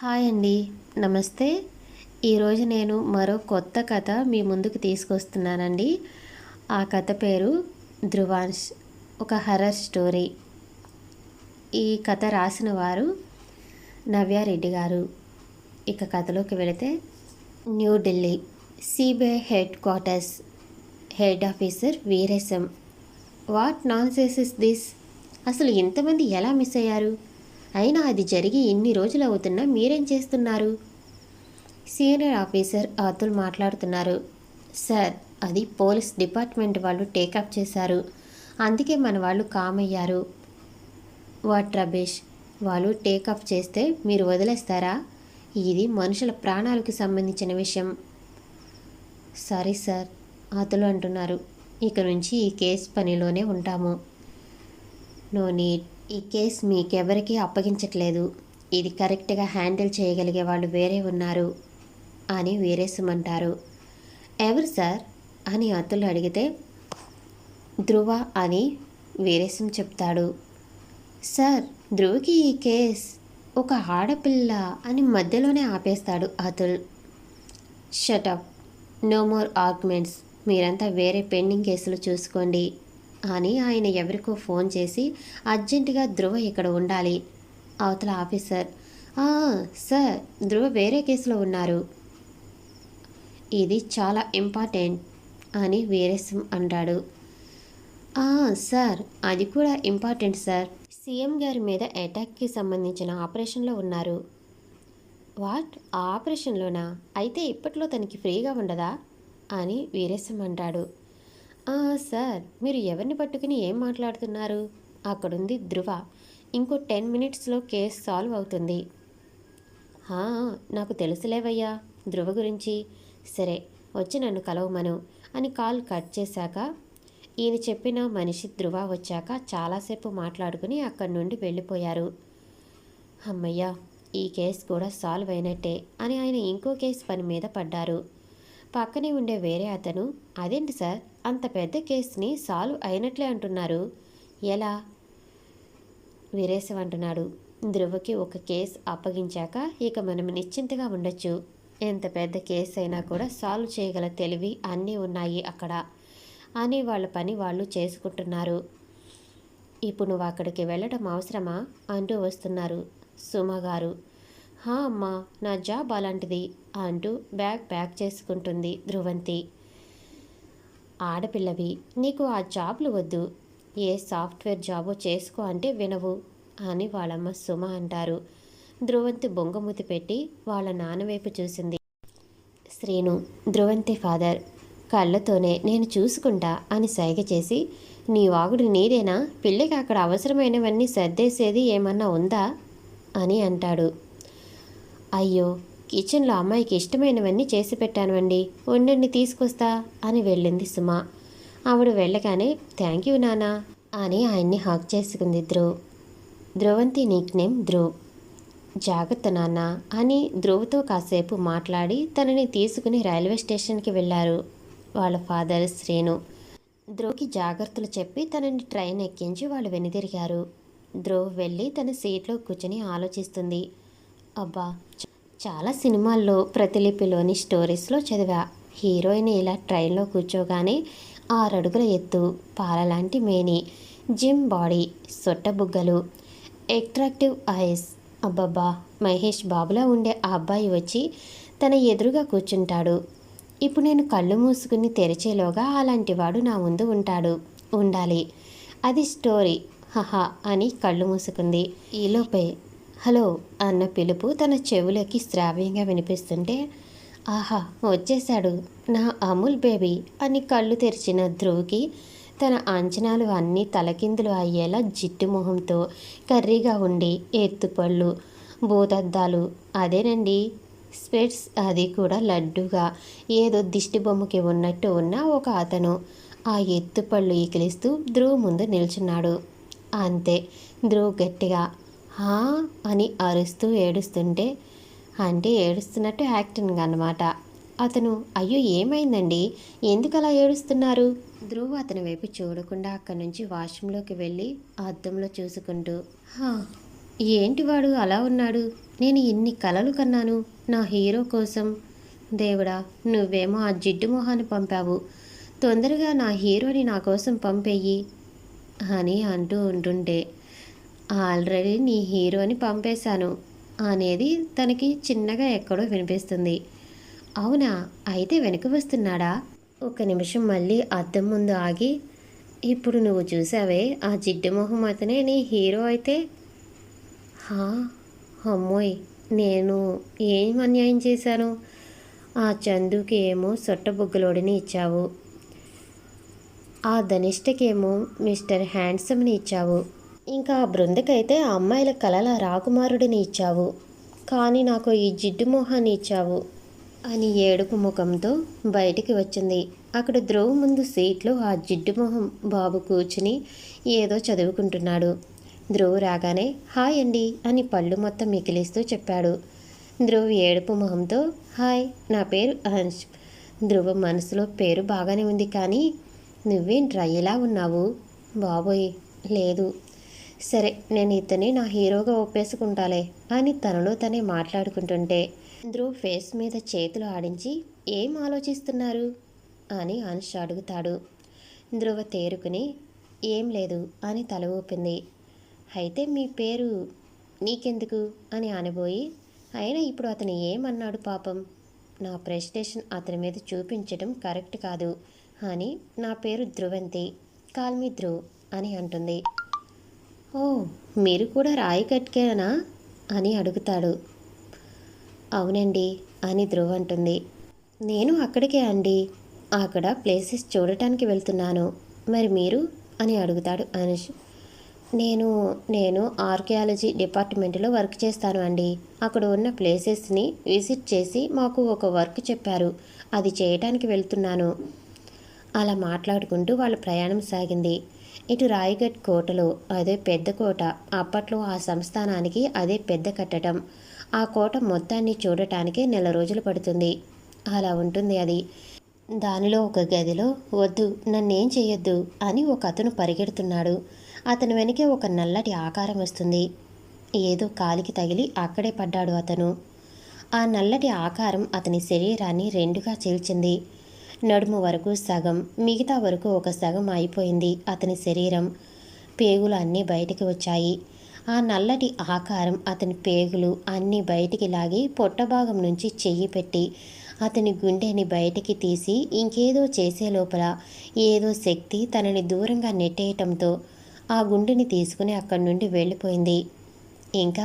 Hi అండి. నమస్తే. ఈరోజు నేను మరో కొత్త కథ మీ ముందుకు తీసుకొస్తున్నానండి. ఆ కథ పేరు ధ్రువాంష్. ఒక హర్రర్ స్టోరీ. ఈ కథ రాసిన వారు నవ్యారెడ్డి గారు. ఇక కథలోకి వెళితే, New Delhi CBI head quarters. Head officer Veeresham. What nonsense is this? అసలు ఇంతమంది ఎలా మిస్ అయ్యారు? అయినా అది జరిగి ఇన్ని రోజులు అవుతున్నా మీరేం చేస్తున్నారు? సీనియర్ ఆఫీసర్ అతుల్ మాట్లాడుతున్నారు. సార్, అది పోలీస్ డిపార్ట్మెంట్ వాళ్ళు టేకప్ చేశారు, అందుకే మన వాళ్ళు కామయ్యారు. వాట్ రబేష్! వాళ్ళు టేకప్ చేస్తే మీరు వదిలేస్తారా? ఇది మనుషుల ప్రాణాలకు సంబంధించిన విషయం. సారీ సార్, అతులు అంటున్నారు. ఇక నుంచి ఈ కేసు పనిలోనే ఉంటాము. No need. ఈ కేసు మీకెవరికీ అప్పగించట్లేదు. ఇది కరెక్ట్గా హ్యాండిల్ చేయగలిగే వాళ్ళు వేరే ఉన్నారు అని వీరేశమంటారు. ఎవరు సార్ అని అతులు అడిగితే, ధ్రువ అని వీరేశం చెప్తాడు. సార్, ధ్రువకి ఈ కేస్ ఒక ఆడపిల్ల అని మధ్యలోనే ఆపేస్తాడు Atul. Shut up. No more arguments. మీరంతా వేరే పెండింగ్ కేసులు చూసుకోండి అని ఆయన ఎవరికో ఫోన్ చేసి అర్జెంటుగా ధ్రువ ఇక్కడ ఉండాలి. అవతల ఆఫీసర్, సార్, ధ్రువ వేరే కేసులో ఉన్నారు. ఇది చాలా ఇంపార్టెంట్ అని వీరేశం అంటాడు. సార్, అది కూడా ఇంపార్టెంట్ సార్. సీఎం గారి మీద అటాక్కి సంబంధించిన ఆపరేషన్లో ఉన్నారు. వాట్? ఆ ఆపరేషన్లోనా? అయితే ఇప్పట్లో తనకి ఫ్రీగా ఉండదా అని వీరేశం అంటాడు. సార్, మీరు ఎవరిని పట్టుకుని ఏం మాట్లాడుతున్నారు? అక్కడుంది ధ్రువ. ఇంకో 10 మినిట్స్లో కేసు సాల్వ్ అవుతుంది. నాకు తెలుసులేవయ్యా ధ్రువ గురించి. సరే, వచ్చి నన్ను కలవమను అని కాల్ కట్ చేశాక, ఈయన చెప్పిన మనిషి ధ్రువ వచ్చాక చాలాసేపు మాట్లాడుకుని అక్కడి నుండి వెళ్ళిపోయారు. అమ్మయ్యా, ఈ కేసు కూడా సాల్వ్ అయినట్టే అని ఆయన ఇంకో కేసు పని మీద పడ్డారు. పక్కనే ఉండే వేరే అతను, అదేంటి సార్, అంత పెద్ద కేసుని సాల్వ్ అయినట్లే అంటున్నారు, ఎలా? వీరేశం అంటున్నాడు. ధ్రువకి ఒక కేసు అప్పగించాక ఇక మనం నిశ్చింతగా ఉండొచ్చు. ఎంత పెద్ద కేసు అయినా కూడా సాల్వ్ చేయగల తెలివి అన్నీ ఉన్నాయి అక్కడ అని వాళ్ళ పని వాళ్ళు చేసుకుంటున్నారు. ఇప్పుడు నువ్వు అక్కడికి వెళ్ళడం అవసరమా అంటూ వస్తున్నారు సుమగారు. అమ్మా, నా జాబ్ అలాంటిది అంటూ బ్యాగ్ ప్యాక్ చేసుకుంటుంది ధ్రువంతి. ఆడపిల్లవి, నీకు ఆ జాబ్లు వద్దు, ఏ సాఫ్ట్వేర్ జాబో చేసుకో అంటే వినవు అని వాళ్ళమ్మ సుమ అంటారు. ధ్రువంతి బొంగమూతి పెట్టి వాళ్ళ నాన్నవైపు చూసింది. శ్రీను, ధ్రువంతి ఫాదర్, కళ్ళతోనే నేను చూసుకుంటా అని సైగ చేసి, నీ వాగుడు నీదేనా? పిల్లకి అక్కడ అవసరమైనవన్నీ సర్దేసేది ఏమన్నా ఉందా అని అంటాడు. అయ్యో, కిచెన్లో అమ్మాయికి ఇష్టమైనవన్నీ చేసి పెట్టానువండి, ఉండండి తీసుకొస్తా అని వెళ్ళింది సుమ. ఆవిడ వెళ్ళగానే థ్యాంక్ యూ నానా అని ఆయన్ని హాక్ చేసుకుంది ధ్రువ్. Dhruvanti nickname Dhruv. జాగ్రత్త నాన్న అని ధ్రువ్తో కాసేపు మాట్లాడి తనని తీసుకుని రైల్వే స్టేషన్కి వెళ్ళారు వాళ్ళ ఫాదర్ శ్రీను. ధ్రువ్కి జాగ్రత్తలు చెప్పి తనని ట్రైన్ ఎక్కించి వాళ్ళు వెనుదిరిగారు. ధ్రువ్ వెళ్ళి తన సీట్లో కూర్చొని ఆలోచిస్తుంది. అబ్బా, చాలా సినిమాల్లో ప్రతిలిపిలోని స్టోరీస్లో చదివా, హీరోయిన్ ఇలా ట్రైన్లో కూర్చోగానే 6 అడుగుల ఎత్తు, పాలలాంటి మేని, జిమ్ బాడీ, సొట్టబుగ్గలు, అట్రాక్టివ్ ఐస్. అబ్బబ్బా, మహేష్ బాబులా ఉండే ఆ అబ్బాయి వచ్చి తన ఎదురుగా కూర్చుంటాడు. ఇప్పుడు నేను కళ్ళు మూసుకుని తెరిచేలోగా అలాంటి వాడు నా ముందు ఉండాలి. అది స్టోరీ. హహా అని కళ్ళు మూసుకుంది. ఈలోపే హలో అన్న పిలుపు తన చెవులకి శ్రావ్యంగా వినిపిస్తుంటే, ఆహా, వచ్చేశాడు నా అమూల్ బేబీ అని కళ్ళు తెరిచిన ధ్రువ్కి తన అంచనాలు అన్నీ తలకిందులు అయ్యేలా జిట్టు మొహంతో, కర్రీగా ఉండి, ఎత్తుపళ్ళు, భూతద్దాలు, అదేనండి స్పెట్స్, అది కూడా లడ్డుగా ఏదో దిష్టి బొమ్మకి ఉన్నట్టు ఉన్న ఒక అతను ఆ ఎత్తుపళ్ళు ఈకిలిస్తూ ధ్రువ్ ముందు నిల్చున్నాడు. అంతే, ధ్రువ్ గట్టిగా అని అరుస్తూ ఏడుస్తుంటే, అంటే ఏడుస్తున్నట్టు యాక్టింగ్ అన్నమాట. అతను, అయ్యో ఏమైందండి, ఎందుకు అలా ఏడుస్తున్నారు? ధ్రువ్ అతని వైపు చూడకుండా అక్కడి నుంచి వాష్రూమ్లోకి వెళ్ళి అద్దంలో చూసుకుంటూ, ఏంటి వాడు అలా ఉన్నాడు? నేను ఎన్ని కలలు కన్నాను నా హీరో కోసం. దేవుడా, నువ్వేమో ఆ జిడ్డు మొహాన్ని పంపావు. తొందరగా నా హీరోని నా కోసం పంపేయి అని అంటూ ఉంటుంటే, ఆల్రెడీ నీ హీరోని పంపేశాను అనేది తనకి చిన్నగా ఎక్కడో వినిపిస్తుంది. అవునా, అయితే వెనక వస్తున్నాడా? ఒక నిమిషం మళ్ళీ అద్దం ముందు ఆగి, ఇప్పుడు నువ్వు చూసావే ఆ జిడ్డు మొహం అతనే నీ హీరో అయితే? హా, అమ్మోయ్, నేను ఏం అన్యాయం చేశాను? ఆ చందుకి ఏమో సొట్టబుగ్గలోడిని ఇచ్చావు, ఆ ధనిష్టకేమో మిస్టర్ హ్యాండ్సమ్ని ఇచ్చావు, ఇంకా ఆ బృందకైతే ఆ అమ్మాయిల కలల రాకుమారుడిని ఇచ్చావు, కానీ నాకు ఈ జిడ్డు మొహాన్ని ఇచ్చావు అని ఏడుపు ముఖంతో బయటికి వచ్చింది. అక్కడ ధ్రువ్ ముందు సీట్లో ఆ జిడ్డు మొహం బాబు కూర్చుని ఏదో చదువుకుంటున్నాడు. ధ్రువ్ రాగానే హాయ్ అండి అని పళ్ళు మొత్తం మికిలిస్తూ చెప్పాడు. ధ్రువ్ ఏడుపు మొహంతో హాయ్, నా పేరు అంశ్. ధ్రువ మనసులో పేరు బాగానే ఉంది, కానీ నువ్వేంట్రా ఇలా ఉన్నావు? బాబోయ్, లేదు. సరే, నేను ఇతని నా హీరోగా ఒప్పేసుకుంటాలే అని తనలో తనే మాట్లాడుకుంటుంటే ధ్రువ్ ఫేస్ మీద చేతులు ఆడించి ఏం ఆలోచిస్తున్నారు అని అంశ్ అడుగుతాడు. ధ్రువ తేరుకుని ఏం లేదు అని తల ఊపింది. అయితే మీ పేరు నీకెందుకు అని అనబోయి, అయినా ఇప్పుడు అతను ఏమన్నాడు పాపం, నా ప్రెస్టేషన్ అతని మీద చూపించడం కరెక్ట్ కాదు అని నా పేరు ధ్రువంతి, కాల్ మీ ధ్రువ్ అని అంటుంది. ఓ, మీరు కూడా రాయకట్కేనా అని అడుగుతాడు. అవునండి అని ధ్రువ్ అంటుంది. నేను అక్కడికే అండి, అక్కడ ప్లేసెస్ చూడటానికి వెళ్తున్నాను. మరి మీరు అని అడుగుతాడు అనుష్. నేను నేను ఆర్కియాలజీ డిపార్ట్మెంట్లో వర్క్ చేస్తాను అండి. అక్కడ ఉన్న ప్లేసెస్ని విజిట్ చేసి మాకు ఒక వర్క్ చెప్పారు, అది చేయటానికి వెళ్తున్నాను. అలా మాట్లాడుకుంటూ వాళ్ళ ప్రయాణం సాగింది. ఇటు రాయగఢ్ కోటలో అదే పెద్ద కోట. అప్పట్లో ఆ సంస్థానానికి అదే పెద్ద కట్టడం. ఆ కోట మొత్తాన్ని చూడటానికే 1 నెల రోజులు పడుతుంది. అలా ఉంటుంది అది. దానిలో ఒక గదిలో వద్దు, నన్నేం చెయ్యొద్దు అని ఒక అతను పరిగెడుతున్నాడు. అతని వెనకే ఒక నల్లటి ఆకారం వస్తుంది. ఏదో కాలికి తగిలి అక్కడే పడ్డాడు అతను. ఆ నల్లటి ఆకారం అతని శరీరాన్ని 2గా చీల్చింది. నడుము వరకు సగం, మిగతా వరకు ఒక సగం అయిపోయింది అతని శరీరం. పేగులు అన్నీ బయటికి వచ్చాయి. ఆ నల్లటి ఆకారం అతని పేగులు అన్నీ బయటికి లాగి పొట్టభాగం నుంచి చెయ్యి పెట్టి అతని గుండెని బయటికి తీసి ఇంకేదో చేసే లోపల ఏదో శక్తి తనని దూరంగా నెట్టేయటంతో ఆ గుండెని తీసుకుని అక్కడి నుండి వెళ్ళిపోయింది. ఇంకా